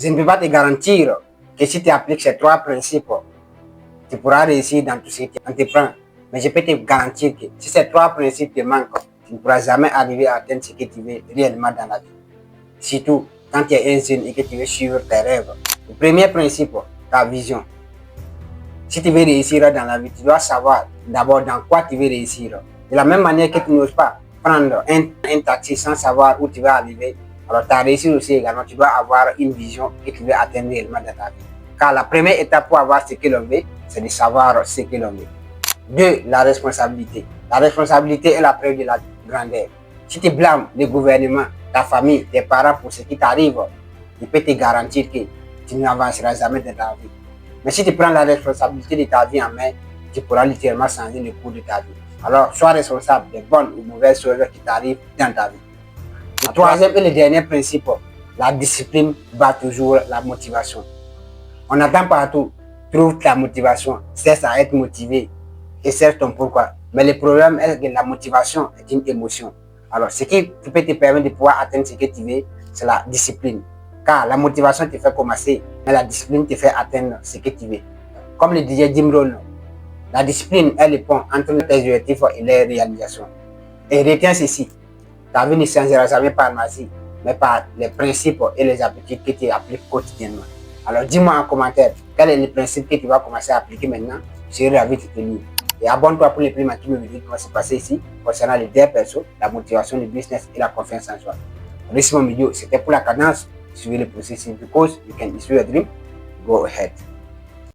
Je ne peux pas te garantir que si tu appliques ces 3 principes, tu pourras réussir dans tout ce que tu entreprends. Mais je peux te garantir que si ces 3 principes te manquent, tu ne pourras jamais arriver à atteindre ce que tu veux réellement dans la vie. Surtout quand tu es un jeune et que tu veux suivre tes rêves. Le premier principe, ta vision. Si tu veux réussir dans la vie, tu dois savoir d'abord dans quoi tu veux réussir. De la même manière que tu n'oses pas prendre un taxi sans savoir où tu vas arriver, alors tu as réussi aussi également, tu dois avoir une vision que tu veux atteindre réellement dans ta vie. Car la première étape pour avoir ce que l'on veut, c'est de savoir ce que l'on veut. 2. La responsabilité. La responsabilité est la preuve de la grandeur. Si tu blâmes le gouvernement, ta famille, tes parents pour ce qui t'arrive, je peux te garantir que tu n'avanceras jamais dans ta vie. Mais si tu prends la responsabilité de ta vie en main, tu pourras littéralement changer le cours de ta vie. Alors, sois responsable des bonnes ou mauvaises choses qui t'arrivent dans ta vie. Le troisième et le dernier principe, la discipline bat toujours la motivation. On attend partout, trouve ta motivation, cesse à être motivé et cherche ton pourquoi. Mais le problème est que la motivation est une émotion. Alors, ce qui peut te permettre de pouvoir atteindre ce que tu veux, c'est la discipline. Car la motivation te fait commencer, mais la discipline te fait atteindre ce que tu veux. Comme le disait Jim Rohn, la discipline est le pont entre tes objectifs et les réalisations. Et retiens ceci, ta vie ne changera jamais par magie, mais par les principes et les habitudes que tu appliques quotidiennement. Alors dis-moi en commentaire, quel est le principe que tu vas commencer à appliquer maintenant sur la vie de tes livres. Et abonne-toi pour les plus matures vidéos qui vont se passer ici concernant les deux persos, la motivation, le business et la confiance en soi. Reste mon vidéo, c'était pour la cadence. Suivez le processus because you can pursue your dream. Go ahead.